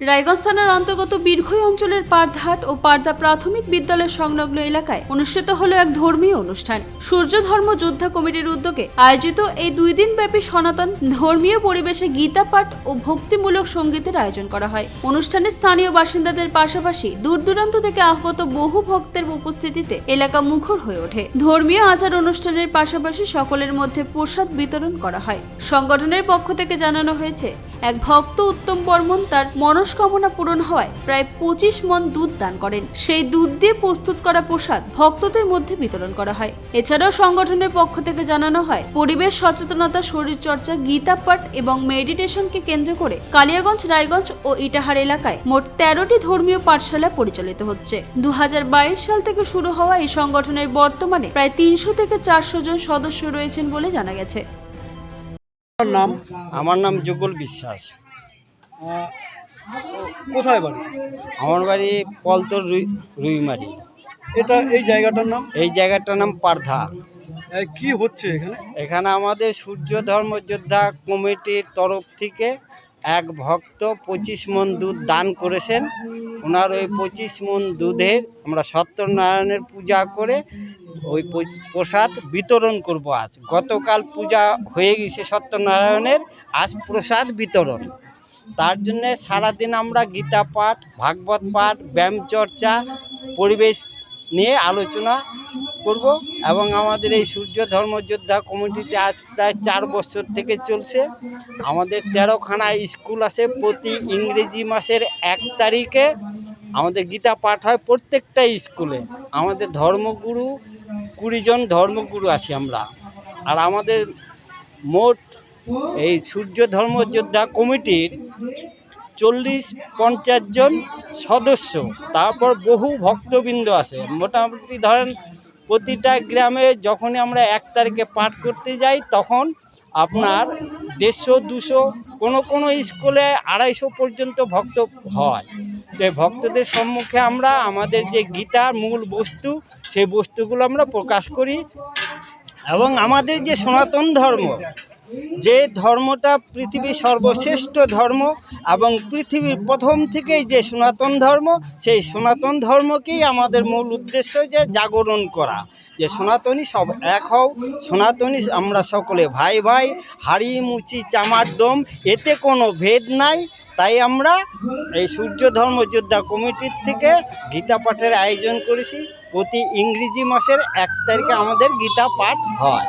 রায়গঞ্জ থানার অন্তর্গত বীরভূম অঞ্চলের পারধাট ও পারদা প্রাথমিক বিদ্যালয় সংলগ্ন এলাকায় অনুষ্ঠিত হলো এক ধর্মীয় অনুষ্ঠান। সূর্য ধর্ম যোদ্ধা কমিটির উদ্যোগে আয়োজিত এই 2 দিন ব্যাপী সনাতন ধর্মীয় পরিবেশে গীতা পাঠ ও ভক্তিমূলক সঙ্গীতের আয়োজন করা হয়। অনুষ্ঠানে স্থানীয় বাসিন্দাদের পাশাপাশি দূর দূরান্ত থেকে আগত বহু ভক্তের উপস্থিতিতে এলাকা মুখর হয়ে ওঠে। ধর্মীয় আচার অনুষ্ঠানের পাশাপাশি সকলের মধ্যে প্রসাদ বিতরণ করা হয়। সংগঠনের পক্ষ থেকে জানানো হয়েছে, এক ভক্ত উত্তম বর্মন তার মনস্কামনা পূরণ হওয়ায় প্রায় 25 মণ দুধ দান করেন। সেই দুধ দিয়ে প্রস্তুত করা প্রসাদ ভক্তদের মধ্যে বিতরণ করা হয়। এছাড়াও সংগঠনের পক্ষ থেকে জানানো হয়, পরিবেশ সচেতনতা, শরীরচর্চা, গীতা পাঠ এবং মেডিটেশনকে কেন্দ্র করে কালিয়াগঞ্জ, রায়গঞ্জ ও ইটাহার এলাকায় মোট 13টি ধর্মীয় পাঠশালা পরিচালিত হচ্ছে। 2022 সাল থেকে শুরু হওয়া এই সংগঠনের বর্তমানে প্রায় 300 থেকে 400 জন সদস্য রয়েছেন বলে জানা গেছে। আমার নাম যুগল বিশ্বাস। কোথায় বাড়ি? আমার বাড়ি পলতর রুইমারি। এই জায়গাটার নাম? এই জায়গাটার নাম পারধা। কি হচ্ছে এখানে? এখানে আমাদের সূর্য ধর্ম যোদ্ধা কমিটির তরফ থেকে এক ভক্ত 25 মণ দুধ দান করেছেন। ওনার ওই 25 মণ দুধের আমরা সত্যনারায়ণের পূজা করে ওই প্রসাদ বিতরণ করব আজ। গতকাল পূজা হয়ে গেছে সত্যনারায়ণের, আজ প্রসাদ বিতরণ। তার জন্য সারাদিন আমরা গীতা পাঠ, ভাগবত পাঠ, ব্যায়াম চর্চা, পরিবেশ নিয়ে আলোচনা করব। এবং আমাদের এই সূর্য ধর্মযোদ্ধা কমিটিতে আজ প্রায় 4 বছর থেকে চলছে। আমাদের 13খানা স্কুল আছে। প্রতি ইংরেজি মাসের 1 তারিখে আমাদের গীতা পাঠ হয় প্রত্যেকটা স্কুলে। আমাদের ধর্মগুরু 20 জন ধর্মগুরু আছি আমরা। আর আমাদের মোট এই সূর্য ধর্মযোদ্ধা কমিটির 40-50 জন সদস্য, তারপর বহু ভক্তবৃন্দ আছে। মোটামুটি ধরেন প্রতিটা গ্রামে যখনই আমরা 1 তারিখে পাঠ করতে যাই তখন আপনার 150-200, কোনো স্কুলে 250 পর্যন্ত ভক্ত হয়। তো এই ভক্তদের সম্মুখে আমরা আমাদের যে গীতার মূল বস্তু, সেই বস্তুগুলো আমরা প্রকাশ করি। এবং আমাদের যে সনাতন ধর্ম, যে ধর্মটা পৃথিবীর সর্বশ্রেষ্ঠ ধর্ম এবং পৃথিবীর প্রথম থেকেই যে সনাতন ধর্ম, সেই সনাতন ধর্মকেই আমাদের মূল উদ্দেশ্য যে জাগরণ করা, যে সনাতনী সব এক হও, সনাতনী আমরা সকলে ভাই ভাই, হাড়ি মুচি চামার ডোম, এতে কোনো ভেদ নাই। তাই আমরা এই সূর্য ধর্মযোদ্ধা কমিটির থেকে গীতা পাঠের আয়োজন করেছি। প্রতি ইংরেজি মাসের 1 তারিখে আমাদের গীতা পাঠ হয়।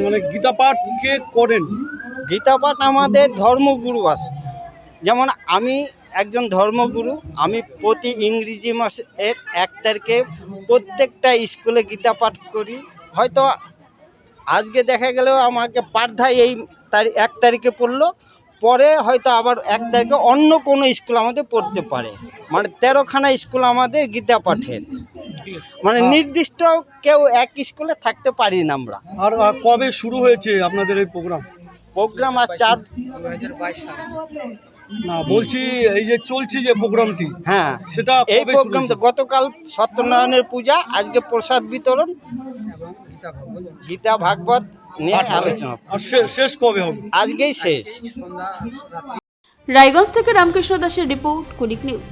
মানে গীতা পাঠ কে করেন? গীতা পাঠ আমাদের ধর্মগুরু আছে। যেমন আমি একজন ধর্মগুরু, আমি প্রতি ইংরেজি মাসের 1 তারিখে প্রত্যেকটা স্কুলে গীতা পাঠ করি। হয়তো আজকে দেখা গেলেও আমাকে পাঠধায় এই 1 তারিখে পড়লো, পরে হয়তো আবার 1 তারিখে অন্য কোনো স্কুল আমাদের পড়তে পারে। মানে 13খানা স্কুল আমাদের গীতা পাঠের, মানে নির্দিষ্ট কেউ এক স্কুলে থাকতে পারি না আমরা। আর কবে শুরু হয়েছে আপনাদের এই প্রোগ্রাম? আর 2022 সালে না, বলছি এই যে চলছে যে প্রোগ্রামটি, হ্যাঁ, সেটা এই প্রোগ্রামটা গতকাল সত্যনারায়ণের পূজা, আজকে প্রসাদ বিতরণ, গীতা ভাগবত নিয়ে আলোচনা। আর শেষ কবে হবে? আজকেই শেষ। রায়গঞ্জ থেকে রামকৃষ্ণ দাসের রিপোর্ট, কুলিক নিউজ।